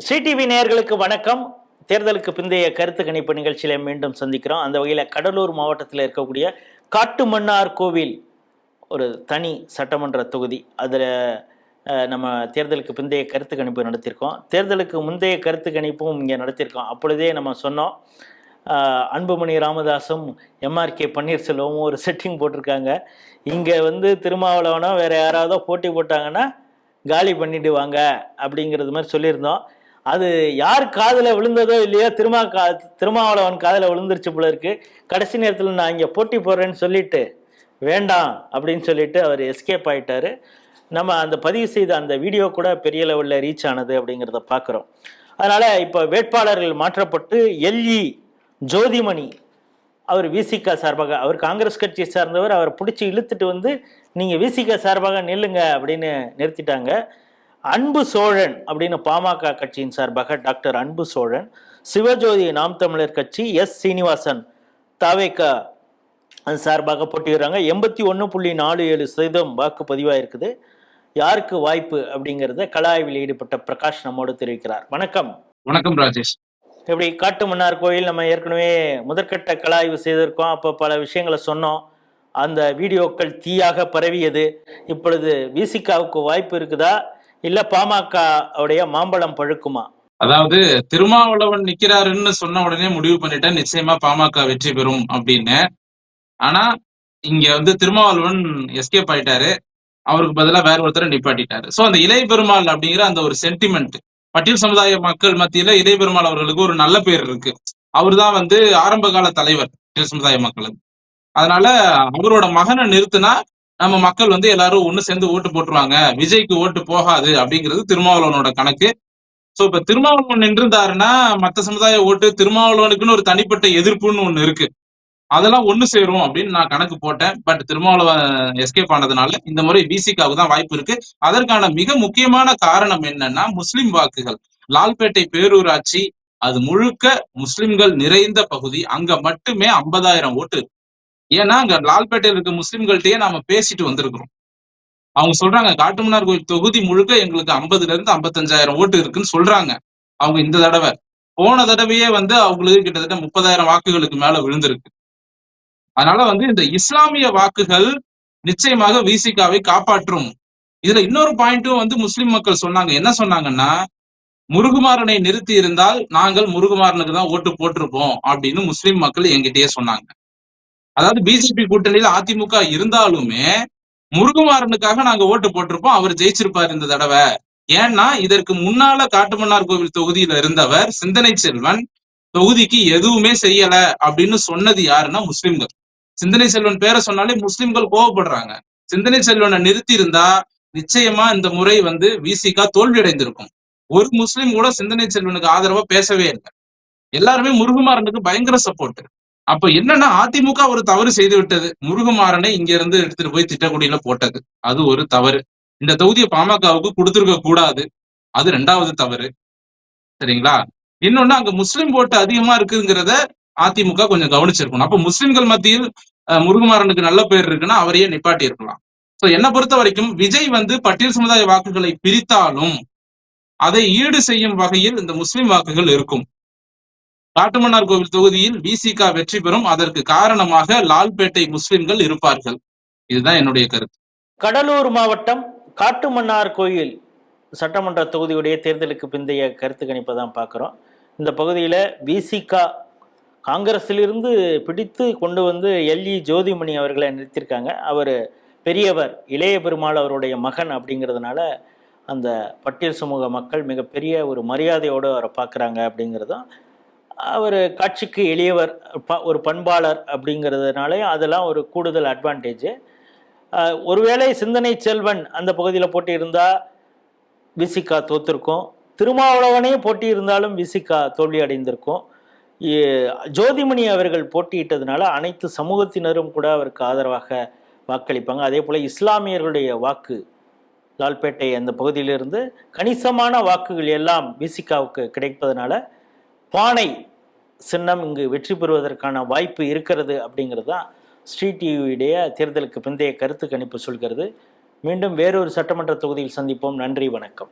Sri TV நேயர்களுக்கு வணக்கம். தேர்தலுக்கு பிந்தைய கருத்து கணிப்பு நிகழ்ச்சியில மீண்டும் சந்திக்கிறோம். அந்த வகையில் கடலூர் மாவட்டத்தில் இருக்கக்கூடிய காட்டுமன்னார் கோவில் ஒரு தனி சட்டமன்ற தொகுதி. அதில் நம்ம தேர்தலுக்கு பிந்தைய கருத்து கணிப்பு நடத்தியிருக்கோம். தேர்தலுக்கு முந்தைய கருத்து கணிப்பும் இங்கே நடத்தியிருக்கோம். அப்பொழுதே நம்ம சொன்னோம், அன்புமணி ராமதாஸும் எம்ஆர்கே பன்னீர்செல்வமும் ஒரு செட்டிங் போட்டிருக்காங்க. இங்கே திருமாவளவனோ வேறு யாராவதோ போட்டி போட்டாங்கன்னா காலி பண்ணிடுவாங்க அப்படிங்கிறது மாதிரி சொல்லியிருந்தோம். அது யார் காதில் விழுந்ததோ இல்லையோ திருமாவளவன் காதில் விழுந்துருச்சு போல இருக்கு. கடைசி நேரத்தில் நான் இங்கே போட்டி போடுறேன்னு சொல்லிட்டு வேண்டாம் அப்படின்னு சொல்லிட்டு அவர் எஸ்கேப் ஆகிட்டாரு. நம்ம அந்த பதிவு செய்த அந்த வீடியோ கூட பெரிய லெவலில் ரீச் ஆனது அப்படிங்கிறத பார்க்குறோம். அதனால் இப்போ வேட்பாளர்கள் மாற்றப்பட்டு எல்இ ஜோதிமணி அவர் விசிக சார்பாக, அவர் காங்கிரஸ் கட்சியை சார்ந்தவர், அவரை பிடிச்சி இழுத்துட்டு நீங்கள் விசிக சார்பாக நில்லுங்க அப்படின்னு நிறுத்திட்டாங்க. அன்பு சோழன் அப்படின்னு பாமக கட்சியின் சார்பாக டாக்டர் அன்பு சோழன், சிவஜோதி நாம் தமிழர் கட்சி எஸ் சீனிவாசன் தாவேக்கா சார்பாக போட்டிடுறாங்க. 81.47% வாக்கு பதிவாயிருக்குது. யாருக்கு வாய்ப்பு அப்படிங்கிறத கலாய்வில் ஈடுபட்ட பிரகாஷ் நம்மோடு தெரிவிக்கிறார். வணக்கம். வணக்கம் ராஜேஷ். எப்படி காட்டுமன்னார் கோயில் நம்ம ஏற்கனவே முதற்கட்ட கலாய்வு செய்திருக்கோம். அப்போ பல விஷயங்களை சொன்னோம். அந்த வீடியோக்கள் தீயாக பரவியது. இப்பொழுது விசிகாவுக்கு வாய்ப்பு இருக்குதா இல்ல பாமக உடைய மாம்பழம் பழுக்குமா? அதாவது திருமாவளவன் நிக்கிறாருன்னு சொன்ன உடனே முடிவு பண்ணிட்டேன் நிச்சயமா பாமக வெற்றி பெறும் அப்படின்னு. ஆனா இங்க திருமாவளவன் எஸ்கேப் ஆயிட்டாரு. அவருக்கு பதிலா வேற ஒருத்தரை நிப்பாட்டிட்டாரு. சோ அந்த இளைய பெருமாள் அப்படிங்கிற அந்த ஒரு சென்டிமெண்ட் பட்டியல் சமுதாய மக்கள் மத்தியில இளைய பெருமாள் அவர்களுக்கு ஒரு நல்ல பேர் இருக்கு. அவர் தான் ஆரம்ப கால தலைவர் பட்டியல் சமுதாய மக்களுக்கு. அதனால அவரோட மகனை நிறுத்தினா நம்ம மக்கள் எல்லாரும் ஒண்ணு சேர்ந்து ஓட்டு போட்டுருவாங்க, விஜய்க்கு ஓட்டு போகாது அப்படிங்கிறது திருமாவளவனோட கணக்கு. சோ இப்ப திருமாவளவன் நின்றுந்தாருன்னா மத்த சமுதாய ஓட்டு திருமாவளவனுக்குன்னு ஒரு தனிப்பட்ட எதிர்ப்புன்னு ஒண்ணு இருக்கு, அதெல்லாம் ஒண்ணு சேரும் அப்படின்னு நான் கணக்கு போட்டேன். பட் திருமாவளவன் எஸ்கேப் ஆனதுனால இந்த முறை விசிகாவுக்கு தான் வாய்ப்பு இருக்கு. அதற்கான மிக முக்கியமான காரணம் என்னன்னா முஸ்லிம் வாக்குகள். லால்பேட்டை பேரூராட்சி அது முழுக்க முஸ்லிம்கள் நிறைந்த பகுதி. அங்க மட்டுமே 50,000 ஓட்டு. ஏன்னா அங்க லால்பேட்டையில் இருக்க முஸ்லிம்கள்ட்டயே நாம பேசிட்டு வந்திருக்கிறோம். அவங்க சொல்றாங்க காட்டுமன்னார் கோயில் தொகுதி முழுக்க எங்களுக்கு 50,000 to 55,000 ஓட்டு இருக்குன்னு சொல்றாங்க. அவங்க இந்த தடவை, போன தடவையே அவங்களுக்கு கிட்டத்தட்ட 30,000 வாக்குகளுக்கு மேல விழுந்திருக்கு. அதனால இந்த இஸ்லாமிய வாக்குகள் நிச்சயமாக விசிகாவை காப்பாற்றும். இதுல இன்னொரு பாயிண்ட்டும் முஸ்லிம் மக்கள் சொன்னாங்க. என்ன சொன்னாங்கன்னா, முருகுமாறனை நிறுத்தி இருந்தால் நாங்கள் முருகுமாறனுக்கு தான் ஓட்டு போட்டிருப்போம் அப்படின்னு முஸ்லிம் மக்கள் என்கிட்டயே சொன்னாங்க. அதாவது பிஜேபி கூட்டணியில அதிமுக இருந்தாலுமே முருகுமாறனுக்காக நாங்க ஓட்டு போட்டிருப்போம், அவர் ஜெயிச்சிருப்பார் இந்த தடவை. ஏன்னா இதற்கு முன்னால காட்டுமன்னார் கோவில் தொகுதியில இருந்தவர் சிந்தனை செல்வன் தொகுதிக்கு எதுவுமே செய்யல அப்படின்னு சொன்னது யாருன்னா முஸ்லிம்கள். சிந்தனை செல்வன் பேரை சொன்னாலே முஸ்லிம்கள் கோவப்படுறாங்க. சிந்தனை செல்வனை நிறுத்தி இருந்தா நிச்சயமா இந்த முறை விசிகா தோல்வி அடைந்திருக்கும். ஒரு முஸ்லிம் கூட சிந்தனை செல்வனுக்கு ஆதரவா பேசவே இல்லை. எல்லாருமே முருகுமாறனுக்கு பயங்கர சப்போர்ட். அப்ப என்னன்னா அதிமுக ஒரு தவறு செய்து விட்டது. முருகுமாறனை இங்க இருந்து எடுத்துட்டு போய் திட்டக்குடியில போட்டது, அது ஒரு தவறு. இந்த தொகுதியை பாமகவுக்கு கொடுத்திருக்க கூடாது, அது 2வது தவறு. சரிங்களா? இன்னொன்னு அங்க முஸ்லிம் ஓட்டு அதிகமா இருக்குங்கிறத அதிமுக கொஞ்சம் கவனிச்சிருக்கணும். அப்ப முஸ்லிம்கள் மத்தியில் முருகுமாறனுக்கு நல்ல பேர் இருக்குன்னா அவரையே நிப்பாட்டி இருக்கலாம். சோ என்னை பொறுத்த வரைக்கும் விஜய் பட்டியல் சமுதாய வாக்குகளை பிரித்தாலும் அதை ஈடு செய்யும் வகையில் இந்த முஸ்லிம் வாக்குகள் இருக்கும். காட்டுமன்னார் கோவில் தொகுதியில் விசிகா வெற்றி பெறும். அதற்கு காரணமாக லால்பேட்டை முஸ்லிம்கள் இருப்பார்கள். இதுதான் என்னுடைய கருத்து. கடலூர் மாவட்டம் காட்டுமன்னார் கோயில் சட்டமன்ற தொகுதியுடைய தேர்தலுக்கு பிந்தைய கருத்து கணிப்பை தான் பார்க்குறோம். இந்த பகுதியில் விசிகா காங்கிரஸிலிருந்து பிடித்து கொண்டு எல்இ ஜோதிமணி அவர்களை நிறுத்தியிருக்காங்க. அவர் பெரியவர், இளைய பெருமாள் அவருடைய மகன் அப்படிங்கிறதுனால அந்த பட்டியல் சமூக மக்கள் மிகப்பெரிய ஒரு மரியாதையோடு அவரை பார்க்குறாங்க. அப்படிங்கிறதும் அவர் காட்சிக்கு எளியவர், ஒரு பண்பாளர் அப்படிங்கிறதுனாலையும் அதெல்லாம் ஒரு கூடுதல் அட்வான்டேஜ். ஒருவேளை சிந்தனை செல்வன் அந்த பகுதியில் போட்டி இருந்தால் விசிகா தோற்றிருக்கும். திருமாவளவனே போட்டி இருந்தாலும் விசிகா தோல்வி அடைந்திருக்கும். ஜோதிமணி அவர்கள் போட்டியிட்டதுனால அனைத்து சமூகத்தினரும் கூட அவருக்கு ஆதரவாக வாக்களிப்பாங்க. அதே போல் இஸ்லாமியர்களுடைய வாக்கு லால்பேட்டை அந்த பகுதியிலிருந்து கணிசமான வாக்குகள் எல்லாம் விசிகாவுக்கு கிடைப்பதனால பானை சின்னம் இங்கு வெற்றி பெறுவதற்கான வாய்ப்பு இருக்கிறது அப்படிங்கிறது தான் ஸ்ரீ டிவியுடைய தேர்தலுக்கு பிந்தைய கருத்து கணிப்பு சொல்கிறது. மீண்டும் வேறொரு சட்டமன்ற தொகுதியில் சந்திப்போம். நன்றி, வணக்கம்.